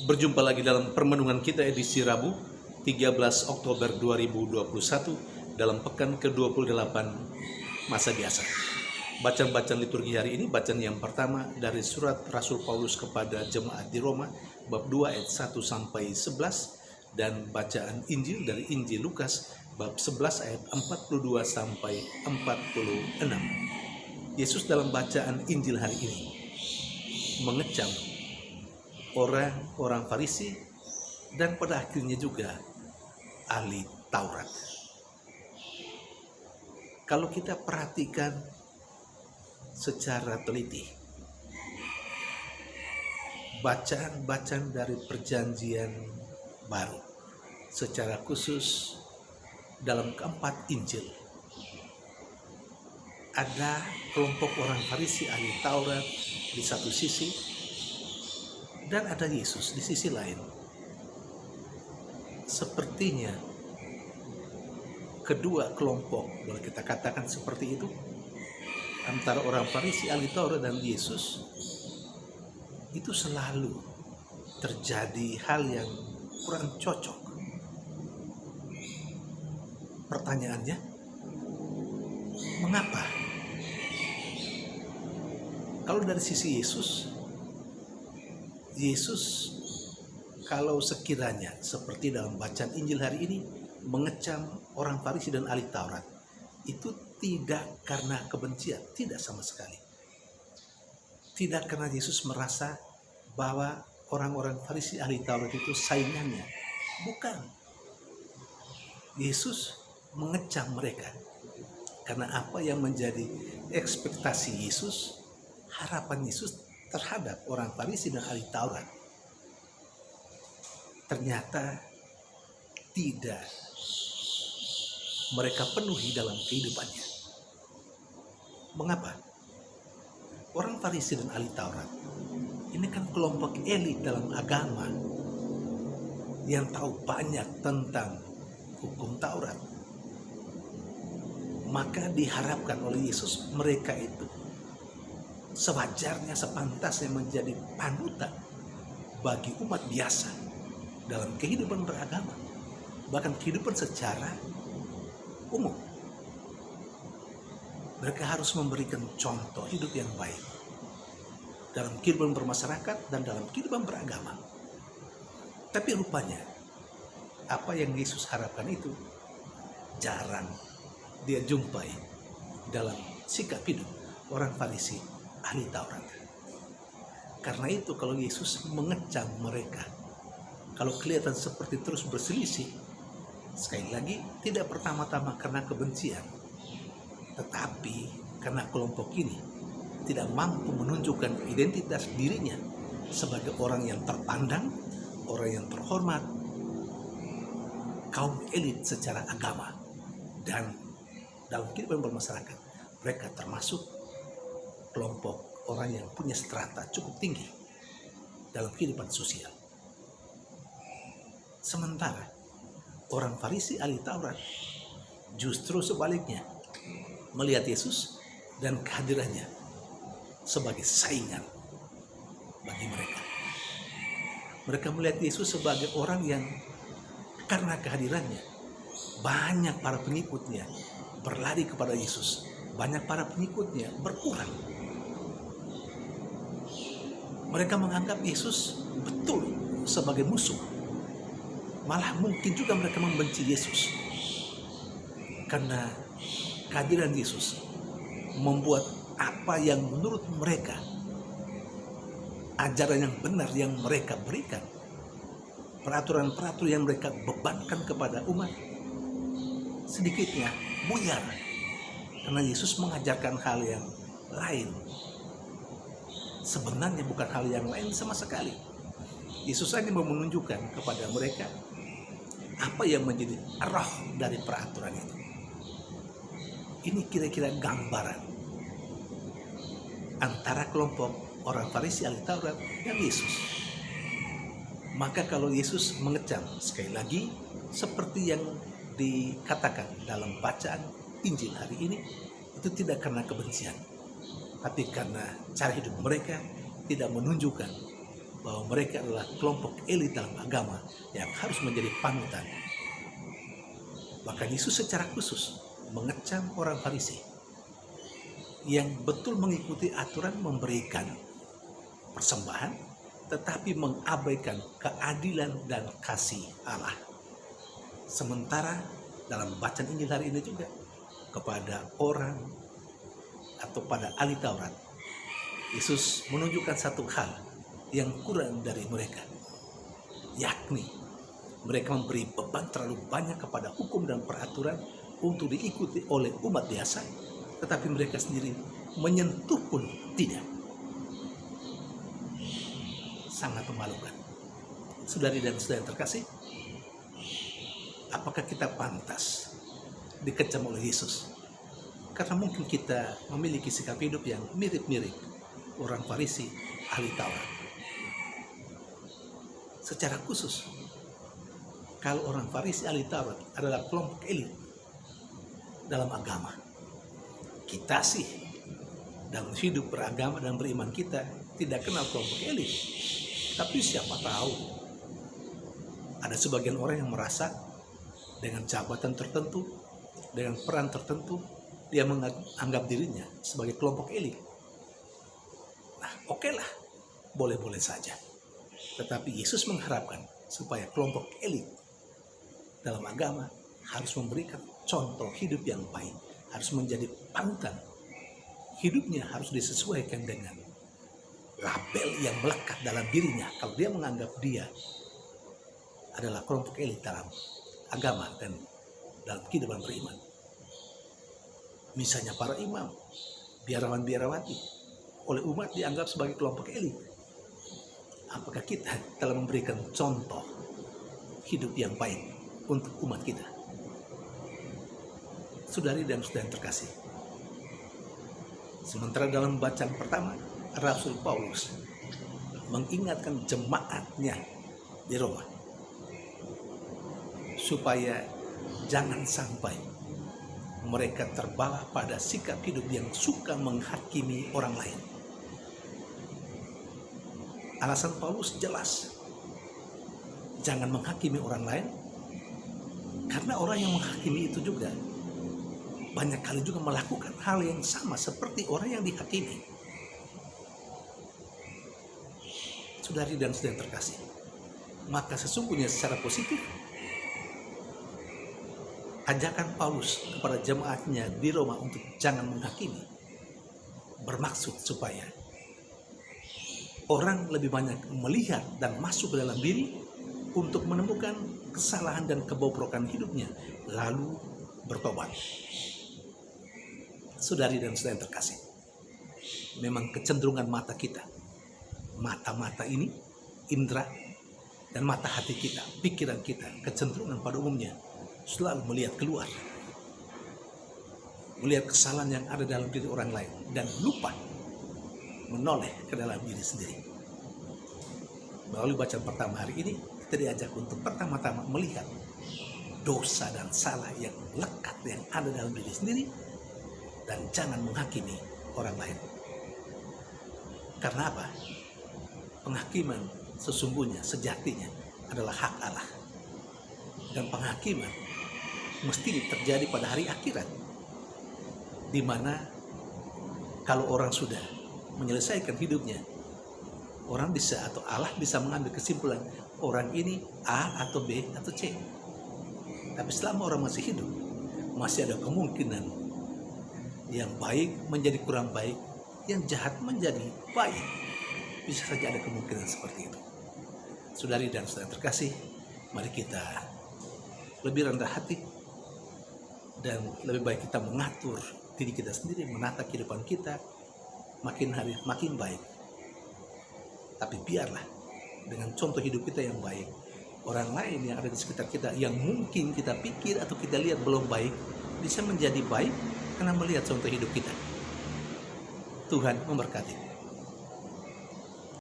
Berjumpa lagi dalam permenungan kita edisi Rabu 13 Oktober 2021 dalam pekan ke-28 masa biasa. Bacaan-bacaan liturgi hari ini, bacaan yang pertama dari surat Rasul Paulus kepada jemaat di Roma bab 2 ayat 1 sampai 11 dan bacaan Injil dari Injil Lukas bab 11 ayat 42 sampai 46. Yesus dalam bacaan Injil hari ini mengecam orang-orang Farisi dan pada akhirnya juga ahli Taurat. Kalau kita perhatikan secara teliti bacaan-bacaan dari Perjanjian Baru, secara khusus dalam keempat Injil, ada kelompok orang Farisi ahli Taurat di satu sisi dan ada Yesus di sisi lain. Sepertinya kedua kelompok, boleh kita katakan seperti itu, antara orang Farisi ahli Taurat dan Yesus, itu selalu terjadi hal yang kurang cocok. Pertanyaannya, mengapa? Kalau dari sisi Yesus kalau sekiranya seperti dalam bacaan Injil hari ini mengecam orang Farisi dan ahli Taurat, itu tidak karena kebencian, tidak sama sekali. Tidak karena Yesus merasa bahwa orang-orang Farisi ahli Taurat itu saingannya. Bukan. Yesus mengecam mereka karena apa yang menjadi ekspektasi Yesus, harapan Yesus terhadap orang Farisi dan ahli Taurat ternyata tidak mereka penuhi dalam kehidupannya. Mengapa? Orang Farisi dan ahli Taurat ini kan kelompok elit dalam agama yang tahu banyak tentang hukum Taurat. Maka diharapkan oleh Yesus mereka itu sewajarnya, sepantasnya menjadi panutan bagi umat biasa dalam kehidupan beragama, bahkan kehidupan secara umum. Mereka harus memberikan contoh hidup yang baik dalam kehidupan bermasyarakat dan dalam kehidupan beragama. Tapi rupanya apa yang Yesus harapkan itu jarang dia jumpai dalam sikap hidup orang Farisi ahli Taurat. Karena itu kalau Yesus mengecam mereka, kalau kelihatan seperti terus berselisih, sekali lagi tidak pertama-tama karena kebencian, tetapi karena kelompok ini tidak mampu menunjukkan identitas dirinya sebagai orang yang terpandang, orang yang terhormat, kaum elit secara agama, dan dalam kehidupan bermasyarakat mereka termasuk kelompok orang yang punya strata cukup tinggi dalam kehidupan sosial. Sementara orang Farisi ahli Taurat justru sebaliknya melihat Yesus dan kehadirannya sebagai saingan bagi mereka. Mereka melihat Yesus sebagai orang yang karena kehadirannya banyak para pengikutnya berlari kepada Yesus, banyak para pengikutnya berkurang. Mereka menganggap Yesus betul sebagai musuh. Malah mungkin juga mereka membenci Yesus. Karena kehadiran Yesus membuat apa yang menurut mereka, ajaran yang benar yang mereka berikan, peraturan-peraturan yang mereka bebankan kepada umat, sedikitnya buyar. Karena Yesus mengajarkan hal yang lain. Sebenarnya bukan hal yang lain sama sekali. Yesus hanya mau menunjukkan kepada mereka apa yang menjadi roh dari peraturan itu. Ini kira-kira gambaran antara kelompok orang Farisi ahli Taurat dan Yesus. Maka kalau Yesus mengecam, sekali lagi seperti yang dikatakan dalam bacaan Injil hari ini, itu tidak karena kebencian, tapi karena cara hidup mereka tidak menunjukkan bahwa mereka adalah kelompok elit dalam agama yang harus menjadi panutan. Bahkan Yesus secara khusus mengecam orang Farisi yang betul mengikuti aturan memberikan persembahan, tetapi mengabaikan keadilan dan kasih Allah. Sementara dalam bacaan Injil hari ini juga kepada orang atau pada ahli Taurat, Yesus menunjukkan satu hal yang kurang dari mereka, yakni mereka memberi beban terlalu banyak kepada hukum dan peraturan untuk diikuti oleh umat biasa, tetapi mereka sendiri menyentuh pun tidak. Sangat memalukan. Saudari dan saudara yang terkasih, apakah kita pantas dikecam oleh Yesus? Karena mungkin kita memiliki sikap hidup yang mirip-mirip orang Farisi, ahli Taurat. Secara khusus, kalau orang Farisi, ahli Taurat adalah kelompok elit dalam agama, kita sih dalam hidup beragama dan beriman kita tidak kenal kelompok elit. Tapi siapa tahu ada sebagian orang yang merasa dengan jabatan tertentu, dengan peran tertentu, dia menganggap dirinya sebagai kelompok elit. Nah, oke lah, boleh-boleh saja. Tetapi Yesus mengharapkan supaya kelompok elit dalam agama harus memberikan contoh hidup yang baik, harus menjadi panutan. Hidupnya harus disesuaikan dengan label yang melekat dalam dirinya. Kalau dia menganggap dia adalah kelompok elit dalam agama dan dalam kehidupan beriman, misalnya para imam, biarawan-biarawati, oleh umat dianggap sebagai kelompok elit, apakah kita telah memberikan contoh hidup yang baik untuk umat kita? Saudari dan saudara yang terkasih, sementara dalam bacaan pertama, Rasul Paulus mengingatkan jemaatnya di Roma supaya jangan sampai mereka terbawa pada sikap hidup yang suka menghakimi orang lain. Alasan Paulus jelas, jangan menghakimi orang lain, karena orang yang menghakimi itu juga banyak kali juga melakukan hal yang sama seperti orang yang dihakimi. Saudari dan saudara yang terkasih, maka sesungguhnya secara positif ajakan Paulus kepada jemaatnya di Roma untuk jangan menghakimi bermaksud supaya orang lebih banyak melihat dan masuk ke dalam diri untuk menemukan kesalahan dan kebobrokan hidupnya, lalu bertobat. Saudari dan saudara yang terkasih, memang kecenderungan mata kita, mata-mata ini, indera dan mata hati kita, pikiran kita, kecenderungan pada umumnya selalu melihat keluar, melihat kesalahan yang ada dalam diri orang lain dan lupa menoleh ke dalam diri sendiri. Melalui bacaan pertama hari ini, kita diajak untuk pertama-tama melihat dosa dan salah yang lekat yang ada dalam diri sendiri dan jangan menghakimi orang lain. Karena apa? Penghakiman sesungguhnya, sejatinya adalah hak Allah. Dan penghakiman mesti terjadi pada hari akhirat, di mana kalau orang sudah menyelesaikan hidupnya, orang bisa atau Allah bisa mengambil kesimpulan orang ini A atau B atau C. Tapi selama orang masih hidup, masih ada kemungkinan yang baik menjadi kurang baik, yang jahat menjadi baik. Bisa saja ada kemungkinan seperti itu. Saudari dan saudara terkasih, mari kita lebih rendah hati dan lebih baik kita mengatur diri kita sendiri, menata kehidupan kita makin hari makin baik. Tapi biarlah dengan contoh hidup kita yang baik, orang lain yang ada di sekitar kita yang mungkin kita pikir atau kita lihat belum baik bisa menjadi baik karena melihat contoh hidup kita. Tuhan memberkati.